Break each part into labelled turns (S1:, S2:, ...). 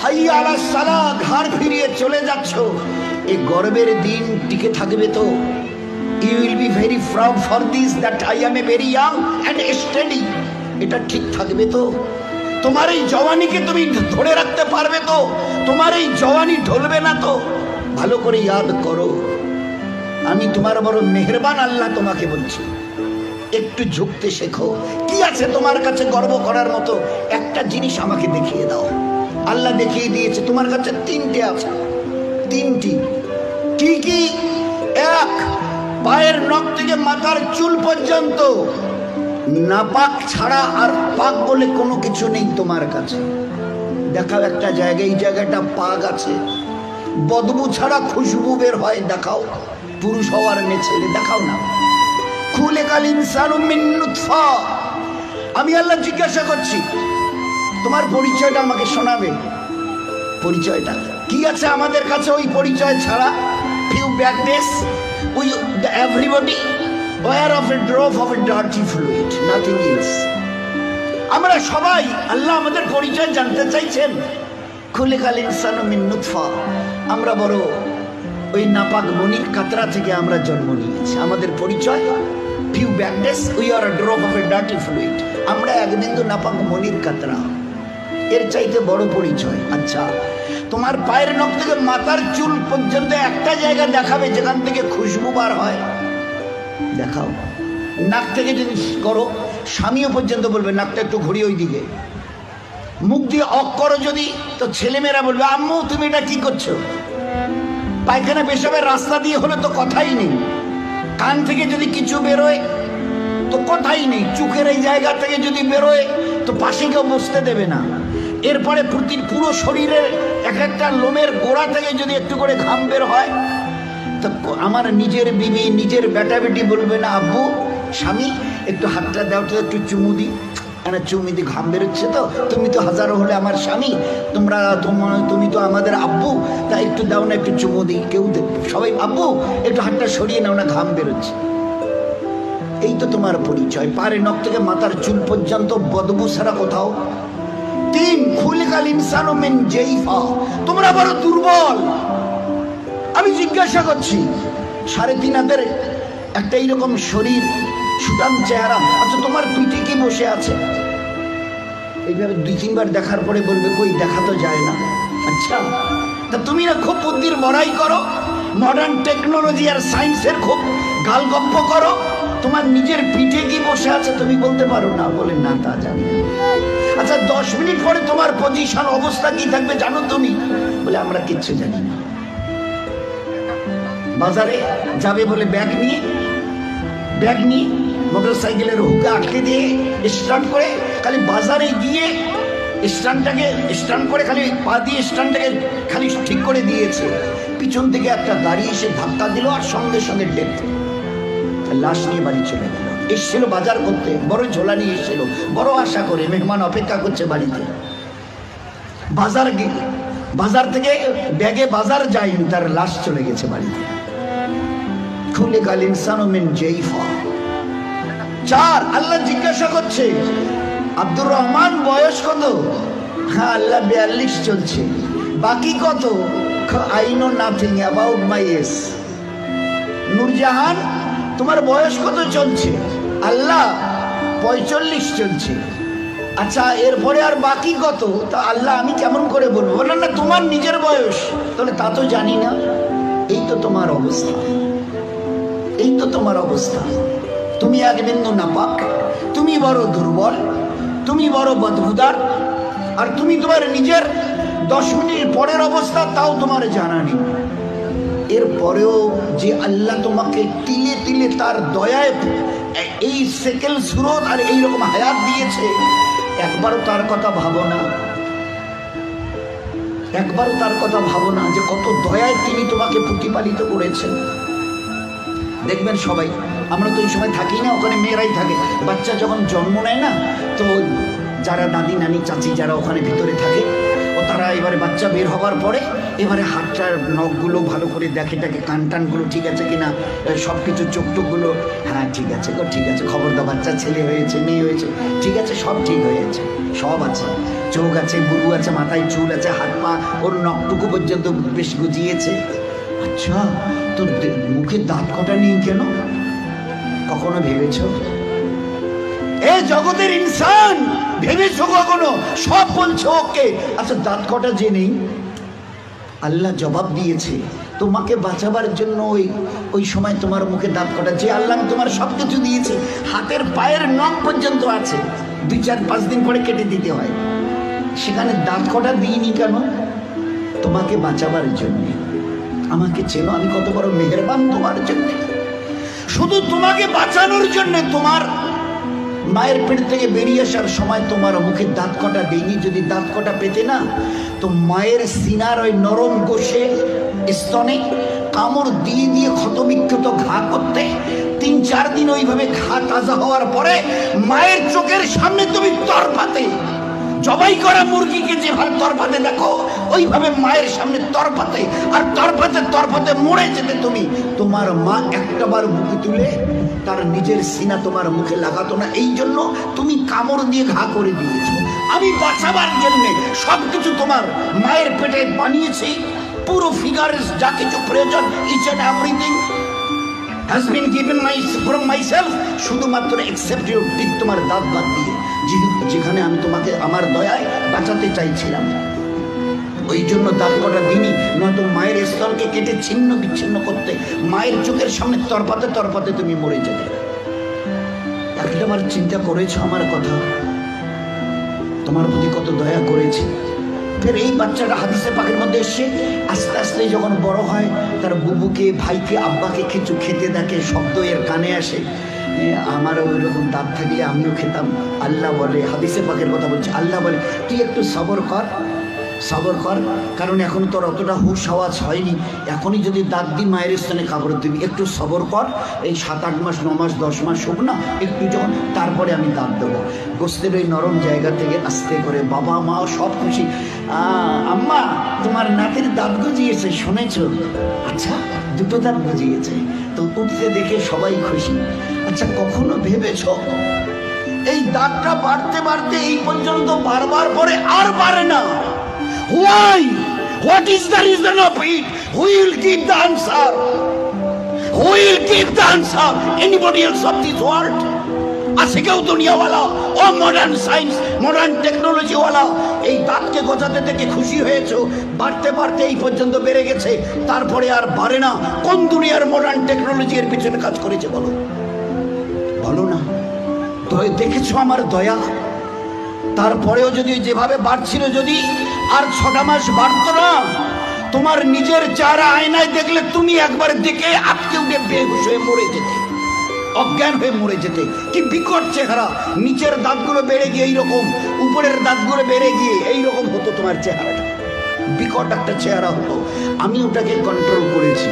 S1: হাইয়া আলাস সালাহ, ঘাড় ফিরিয়ে চলে যাচ্ছ, এই গর্বের দিন টিকে থাকবে তো? You will be very proud for this that I am a very young and steady. এটা ঠিক থাকবে তো? তোমার এই জওয়ানিকে তুমি ধরে রাখতে পারবে তো? তোমার এই জওয়ানি ঢলবে না তো? ভালো করে ইয়াদ করো, আমি তোমার বড় মেহেরবান আল্লাহ তোমাকে বলছি, একটু ঝুঁকতে শেখো। কি আছে তোমার কাছে গর্ব করার মতো? একটা জিনিস আমাকে দেখিয়ে দাও। আল্লাহ দেখিয়ে দিয়েছে তোমার কাছে তিনটে আছে, তিনটি। কি কি? এক, পায়ের নখ থেকে মাথার চুল পর্যন্ত নাপাক ছাড়া আর পাক বলে কোনো কিছু নেই তোমার কাছে। দেখাও একটা জায়গায়, এই জায়গাটা পাক আছে, বদবু ছাড়া খুশবু বের হয়, দেখাও। পুরুষ হওয়ার মেয়ে ছেলে, দেখাও না। খুলিকাল ইনসানু মিন নুতফা। আমি আল্লাহ জিজ্ঞাসা করছি, তোমার পরিচয়টা আমাকে শোনাবে। পরিচয়টা কি আছে আমাদের কাছে? ওই পরিচয় ছাড়া few bad days we everybody aware of a drop of a dirty fluid, nothing else. আমরা সবাই, আল্লাহ আমাদের পরিচয় জানতে চাইছেন। খুলিকাল ইনসানু মিন নুতফা, আমরা বড় ওই নাপাক মনির কাতরা থেকে আমরা জন্ম নিয়েছি। আমাদের পরিচয় few bad days we are a drop of a dirty fluid, আমরা এক বিন্দু নাপাক মনির কাতরা। এর চাইতে বড় পরিচয়? আচ্ছা, তোমার পায়ের নখ থেকে মাথার চুল পর্যন্ত একটা জায়গা দেখাবে যেখান থেকে খুশবু বার হয়, দেখাও। নাক থেকে যদি করো, স্বামীও পর্যন্ত বলবে নাকটা একটু ঘুরি ওই দিকে। মুখ দিয়ে অক করো যদি, তো ছেলেমেয়েরা বলবে আম্মু তুমি এটা কি করছো? পায়খানা পেশাবের রাস্তা দিয়ে হলে তো কথাই নেই। কান থেকে যদি কিছু বেরোয় তো কথাই নেই। চোখের এই জায়গা থেকে যদি বেরোয় তো পাশে কেউ বসতে দেবে না। এরপরে পুরো শরীরের এক একটা লোমের গোড়া থেকে যদি একটু করে ঘাম বের হয়, তো আমার নিজের বিবি, নিজের বেটা বেটি বলবে না আব্বু, স্বামী একটু হাতটা দাও তো, একটু চুমু দি। চুমু দি, ঘাম বেরোচ্ছে তো, তুমি তো হাজারো হলে আমার স্বামী, তুমি তো আমাদের আব্বু, তা একটু দাও না, একটু চুমু দিই। কেউ সবাই আব্বু একটু হাতটা সরিয়ে নাও না, ঘাম বেরোচ্ছে। এই তো তোমার পরিচয়, পায়ের নখ থেকে মাথার চুল পর্যন্ত বদবু ছাড়া কোথাও। তিন, খুলিকাল ইনসানু মিন জাইফা, তোমরা বড় দুর্বল। আমি জিজ্ঞাসা করছি, 3.5 হাতের একটা এইরকম শরীর, সুঠাম চেহারা, আচ্ছা তোমার পিঠে কি বসে আছে? এইভাবে 2-3 বার দেখার পরে বলবে কই, দেখা তো যায় না। আচ্ছা, তা তুমি না খুব বুদ্ধির বড়াই করো, মডার্ন টেকনোলজি আর সায়েন্সের খুব গালগপ্প করো, তোমার নিজের পিঠে কি বসে আছে তুমি বলতে পারো না? বলে না, তা জানি। আচ্ছা 10 মিনিট পরে তোমার পজিশন অবস্থা কি থাকবে জানো তুমি? বলে আমরা কিচ্ছু জানি না। বাজারে যাবে বলে ব্যাগ নিয়ে মোটর সাইকেলের হুকে আটকে দিয়ে স্টার্ট করে খালি বাজারে গিয়ে স্ট্যান্ড করে খালি পা দিয়ে স্ট্যান্ডটাকে খালি ঠিক করে দিয়েছে, পিছন থেকে একটা গাড়ি এসে ধাক্কা দিল আর সঙ্গে সঙ্গে ডেথ। লাশ নিয়ে বাড়ি চলে গেল। এসছিল বাজার করতে, বড় ঝোলা নিয়ে এসছিল, বড় আশা করে মেহমান অপেক্ষা করছে বাড়িতে। বাজার থেকে ব্যাগে বাজার যায়নি, তার লাশ চলে গেছে বাড়িতে। খুলিকাল ইনসানু মিন জাইফা। 4, আল্লাহ জিজ্ঞাসা করছে আব্দুর রহমান বয়স কত? হ্যাঁ আল্লাহ 42 চলছে। বাকি কত? I know nothing about my age. Nurjahan তোমার বয়স কত চলছে? আল্লাহ 45 চলছে। আচ্ছা এরপরে আর বাকি কত? তা আল্লাহ আমি কেমন করে বলবো? বললেন না তোমার নিজের বয়স, তাহলে তা তো জানি না। এই তো তোমার অবস্থা, এই তো তোমার অবস্থা। তুমি এক বিন্দু নাপাক, তুমি বড় দুর্বল, তুমি বড় বদবুদার, আর তুমি তোমার নিজের 10 মিনিট পরের অবস্থা তাও তোমার জানা নেই। এরপরেও যে আল্লাহ তোমাকে তিলে তিলে তার দয়ায় এই সেকেল সুরত আর এইরকম হায়াত দিয়েছে, একবারও তার কথা ভাবো না। একবারও তার কথা ভাবো না যে কত দয়ায় তিনি তোমাকে প্রতিপালিত করেছেন। দেখবেন সবাই, আমরা তো ওই সময় থাকি না, ওখানে মেয়েরাই থাকে। বাচ্চা যখন জন্ম নেয় না, তো যারা দাদি নানি চাচি যারা ওখানে ভিতরে থাকে, ও তারা এবারে বাচ্চা বের হবার পরে এবারে হাতটার নখগুলো ভালো করে দেখে, কান টানগুলো ঠিক আছে কিনা, সব কিছু চোখ টোকগুলো, হ্যাঁ ঠিক আছে গো, ঠিক আছে, খবরদার বাচ্চা ছেলে হয়েছে মেয়ে হয়েছে, ঠিক আছে সব ঠিক হয়েছে, সব আছে। চোখ আছে, বুরু আছে, মাথায় চুল আছে, হাত পা ওর নখটুকু পর্যন্ত বেশ গজিয়েছে। আচ্ছা, তো মুখে দাঁত কটা নেই কেন? কখনো ভেবেছ? এ জগতের ইনসান, ভেবেছ কখনো? সব বলছো ওকে, আচ্ছা দাঁত কটা যে নেই? আল্লাহ জবাব দিয়েছে তোমাকে বাঁচাবার জন্য। ওই সময় তোমার মুখে দাঁত কটা, যে আল্লাহ তোমার সব কিছু দিয়েছে, হাতের পায়ের নখ পর্যন্ত আছে, 2-4-5 দিন পরে কেটে দিতে হয়, সেখানে দাঁত কটা দিইনি কেন? তোমাকে বাঁচাবার জন্যে। আমাকে চেনো, আমি কত বড় মেহেরবান তোমার জন্য। শুধু তোমাকে বাঁচানোর জন্য তোমার মায়ের পেট থেকে বেরিয়ে আসার সময় তোমার মুখে দাঁত কটা দেয়নি। যদি দাঁত কটা পেতে না, তো মায়ের সিনার ওই নরম গোশে স্তনে কামড় দিয়ে দিয়ে ক্ষতবিক্ষত ঘা করতে, 3-4 দিন ওইভাবে ঘা তাজা হওয়ার পরে মায়ের চোখের সামনে তুমি তরপাতে, জবাই করা মুরগিকে যেভাবে তরপাতে দেখো, ওইভাবে মায়ের সামনে তরপাতে, আর তরপাতে তরপাতে মরে যেতে তুমি। তোমার মা একটাবার মুখে তুলে তার নিজের সিনা তোমার মুখে লাগাতো না, এই জন্য তুমি কামড় দিয়ে ঘা করে দিয়েছো। আমি বাঁচাবার জন্যে সবকিছু তোমার মায়ের পেটে বানিয়েছি, পুরো ফিগারের যা কিছু প্রয়োজন, each and everything has been given from myself, শুধুমাত্র except your teeth, তোমার দাঁত বাদ দিয়ে, যেখানে আমি তোমাকে আমার দয়ায় বাঁচাতে চাইছিলাম। ওই জন্য দাঁত কটা দিনই, নয়তো মায়ের স্তনকে কেটে ছিন্ন বিচ্ছিন্ন করতে, মায়ের চোখের সামনে তরপাতে তরপাতে তুমি মরে যাবে। একবার চিন্তা করেছো আমার কথা? তোমার প্রতি কত দয়া করেছে। ফের এই বাচ্চাটা হাদিসে পাকের মধ্যে এসে আস্তে আস্তে যখন বড় হয়, তার বুবুকে, ভাইকে, আব্বাকে কিছু খেতে দেখে, শব্দ এর কানে আসে, আমারও ওই রকম দাঁত থাকলে আমিও খেতাম। আল্লাহ বলে, হাদিসে পাকের কথা বলছে, আল্লাহ বলে তুই একটু সবর কর, সবর কর, কারণ এখন তোর অতটা হুশ আওয়াজ হয়নি, এখনই যদি দাঁত দিই মায়ের স্থানে কাপড় দিবি, একটু সবর কর, এই 7-8 মাস 9 মাস 10 মাস হোক না, একটু যখন, তারপরে আমি দাঁত দেবো। গোস্তের ওই নরম জায়গা থেকে আস্তে করে বাবা মা সব খুশি, আম্মা তোমার নাতির দাঁত গজিয়েছে শুনেছ? আচ্ছা, 2টো দাঁত গজিয়েছে, তো উঠতে দেখে সবাই খুশি। আচ্ছা, কখনো ভেবেছ এই দাঁতটা বাড়তে বাড়তে এই পর্যন্ত বারবার পরে আর বাড়ে না? Why? What is the reason of it? Who will give the answer? Who will give the answer? Anybody else of this world? আছে কেউ দুনিয়াওয়ালা, ও মডার্ন সায়েন্স, মডার্ন টেকনোলজিওয়ালা, এই দাঁতকে গজাতে দেখে খুশি হয়েছো? বাড়তে বাড়তে এই পর্যন্ত বেড়ে গেছে, তারপরে আর বাড়ে না। কোন দুনিয়ার মডার্ন টেকনোলজি এর পিছনে কাজ করেছে বলো? বলো না। দেখেছো আমার দয়া? তারপরেও যদি যেভাবে বাড়ছিল, যদি আর 6টা মাস বাড়তো না, তোমার নিজের চেহারা আয়নায় দেখলে তুমি একবার দেখে আটকে উঠে বেহুশ হয়ে মরে যেতে, অজ্ঞান হয়ে মরে যেতে। কি বিকট চেহারা, নিচের দাঁতগুলো বেড়ে গিয়ে এইরকম, উপরের দাঁতগুলো বেড়ে গিয়ে এইরকম হতো তোমার চেহারাটা, বিকট একটা চেহারা হতো। আমি ওটাকে কন্ট্রোল করেছি।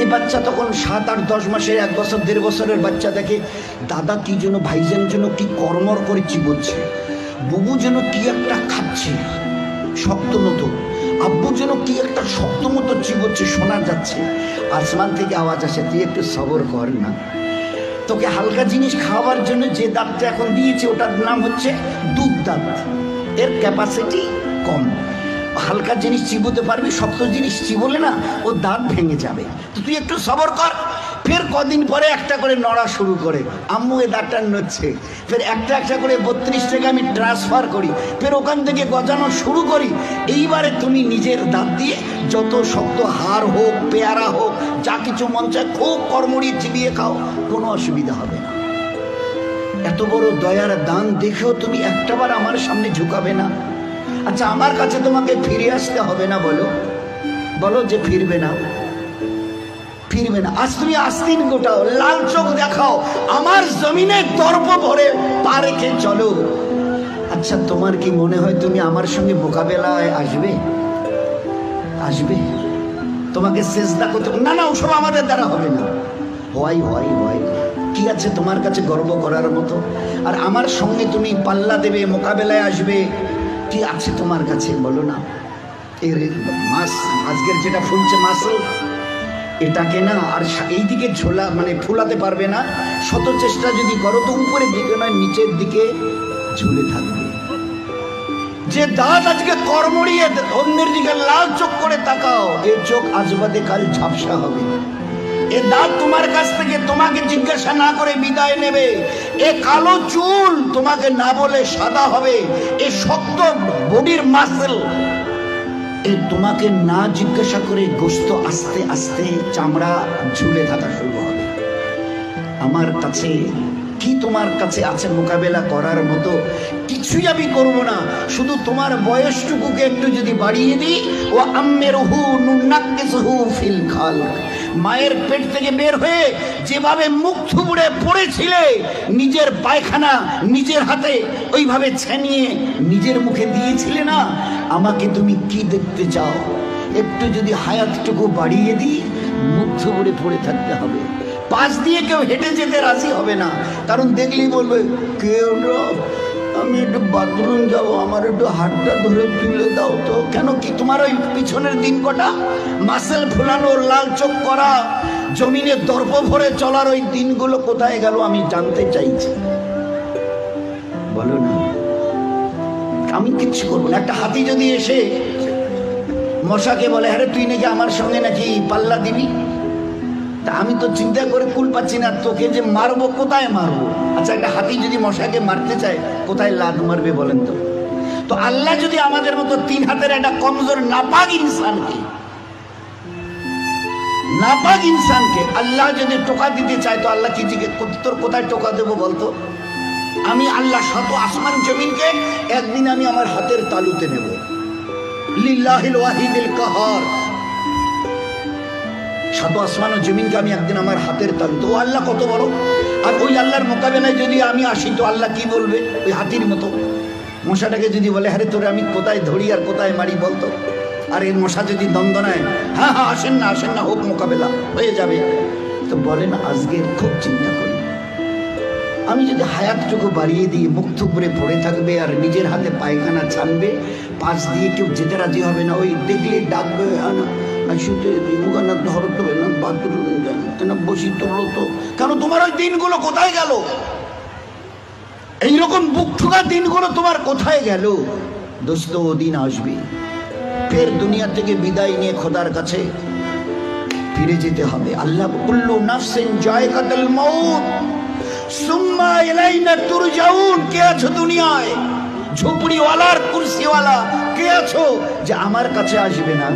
S1: এই বাচ্চা তখন 7-8-10 মাসের, 1 বছর 1.5 বছরের বাচ্চা দেখে দাদা কি যেন, ভাইজান যেন কি কর্মর করে চিবোচ্ছে, বুবু যেন কি একটা খাচ্ছে শক্ত মতো, আব্বু যেন কি একটা শক্ত মতো চিবোচ্ছে, শোনা যাচ্ছে। আসমান থেকে আওয়াজ আসে, তুই একটু সবর কর না, তোকে হালকা জিনিস খাওয়ার জন্য যে দাঁতটা এখন দিয়েছে ওটার নাম হচ্ছে দুধ দাঁত, এর ক্যাপাসিটি কম, হালকা জিনিস চিবোতে পারবি, শক্ত জিনিস চিবোলে না ও দাঁত ভেঙে যাবে, তো তুই একটু সবর কর। ফের কদিন পরে একটা করে নড়া শুরু করে, আম্মু এ দাঁতটা নড়ছে, ফের একটা একটা করে 32 টাকা আমি ট্রান্সফার করি, ফের ওখান থেকে গজানো শুরু করি। এইবারে তুমি নিজের দাঁত দিয়ে যত শক্ত হাড় হোক, পেয়ারা হোক, যা কিছু মন চায় খুব কর্মড়িয়ে চিবিয়ে খাও, কোনো অসুবিধা হবে না। এত বড় দয়ার দান দেখেও তুমি একটাবার আমার সামনে ঝুঁকাবে না? আচ্ছা, আমার কাছে তোমাকে ফিরে আসতে হবে না? বলো বলো যে ফিরবে না, ফিরবে না। আজ তুমি আস্তিন গোটাও, লাল চোখ দেখাও, আমার জমিনে দর্প ভরে পা রেখে চলো। আচ্ছা, তোমার কি মনে হয় তুমি আমার সঙ্গে মোকাবেলায় আসবে? আসবে? তোমাকে সেজদা করতে না, না, ওসব আমাদের দ্বারা হবে না। হয় হয় হয়, কি আছে তোমার কাছে গর্ব করার মতো? আর আমার সঙ্গে তুমি পাল্লা দেবে, মোকাবেলায় আসবে, কি আছে তোমার কাছে বলো না? এর মাস আজকের যেটা ফুলছে মাসল, এটাকে না আর এইদিকে ঝোলা মানে ফুলাতে পারবে না। শত চেষ্টা যদি করো তো উপরের দিকে নয়, নিচের দিকে ঝুলে থাকবে। যে দাঁত আজকে কর্মড়িয়ে অন্যের দিকে লাল চোখ করে তাকাও, এই চোখ আজ বাদে কাল ঝাপসা হবে। এ দাঁত তোমার কাছ থেকে তোমাকে জিজ্ঞাসা না করে বিদায় নেবে। এ কালো চুল তোমাকে না বলে সাদা হবে। এ শক্ত বডির মাসেল এ তোমাকে না জিজ্ঞাসা করে গোস্ত আস্তে আস্তে চামড়া ঝুলে থাকা শুরু হবে। আমার কাছে কি তোমার কাছে আছে মোকাবেলা করার মতো? কিছুই আমি করব না, শুধু তোমার বয়সটুকুকে একটু যদি বাড়িয়ে দিই। ও আম্মেরহু নুনাক্কিসহু ফিল খালক, মায়ের পেট থেকে বের হয়ে যেভাবে মুখ থুবড়ে পড়েছিলে, নিজের পায়খানা নিজের হাতে ওইভাবে ছেনিয়ে নিজের মুখে দিয়েছিলে না, আমাকে তুমি কি দেখতে চাও? একটু যদি হায়াতটুকু বাড়িয়ে দিই, মুখ থুবড়ে পড়ে থাকতে হবে। পাশ দিয়ে কেউ হেঁটে যেতে রাজি হবে না, কারণ দেখলেই বলবে কেউ আমি একটু বাথরুম যাবো, আমার একটু হাতটা ধরে তুলে দাও তো। কেন কি তোমার ওই পিছনের দিন কটা মাসেল ফুলানোর লাল চোখ করা জমিনে দর্প ভরে চলার ওই দিনগুলো কোথায় গেল আমি জানতে চাইছি। বলো না, আমি কিচ্ছু করবো না। একটা হাতি যদি এসে মশাকে বলে আরে তুই নাকি আমার সঙ্গে নাকি পাল্লা দিবি, তা আমি তো চিন্তা করে কুল পাচ্ছি না, তোকে যে মারবো কোথায় মারবো। আচ্ছা, একটা হাতি যদি মশাকে মারতে চায় কোথায় লাদ মারবে বলেন তো? তো আল্লাহ যদি আমাদের মতো 3 হাতের একটা কমজোর নাপাক ইনসানকে আল্লাহ যদি টোকা দিতে চায়, তো আল্লাহ কি জিজ্ঞেস তোর কোথায় টোকা দেবো বলতো? আমি আল্লাহ শত আসমান জমিনকে একদিন আমি আমার হাতের তালুতে নেব। লিল্লাহিল ওয়াহিদিল কাহার, শত আসমান ও জমিনকে আমি একদিন আমার হাতের তালুতে। ও আল্লাহ কত বড়! আর ওই আল্লাহর মোকাবেলায় যদি আমি আসি, তো আল্লাহ কি বলবে? ওই হাতির মতো মশাটাকে যদি বলে আরে তোরে আমি কোথায় ধরি আর কোথায় মারি বলতো? আর এই মশা যদি দ্বন্দ্বনায় হ্যাঁ হ্যাঁ আসেন না হোক, মোকাবেলা হয়ে যাবে। তো বলেন, আজকে খুব চিন্তা করি, আমি যদি হায়াতটুকু বাড়িয়ে দিই, মুখ থুবড়ে পড়ে থাকবে আর নিজের হাতে পায়খানা ছানবে, পাশ দিয়ে কেউ যেতে রাজি হবে না। ওই দেখলে ডাকবে বসি তোলো তো। কেন তোমার ওই দিনগুলো কোথায় গেল? এইরকম বুক ঠোকা দিনগুলো তোমার কোথায় গেল? দোস্ত, ও দিন আসবে, ফের দুনিয়া থেকে বিদায় নিয়ে খোদার কাছে ফিরে যেতে হবে। আল্লাহ কুল্লু নাফসিন যায়কাতুল মাউত সুম্মা ইলাইনা তুরজাউন। কে আছো দুনিয়ায়? ঝুপড়িওয়ালার কুরসিওয়ালা কে আছো যে আমার কাছে আসবে না?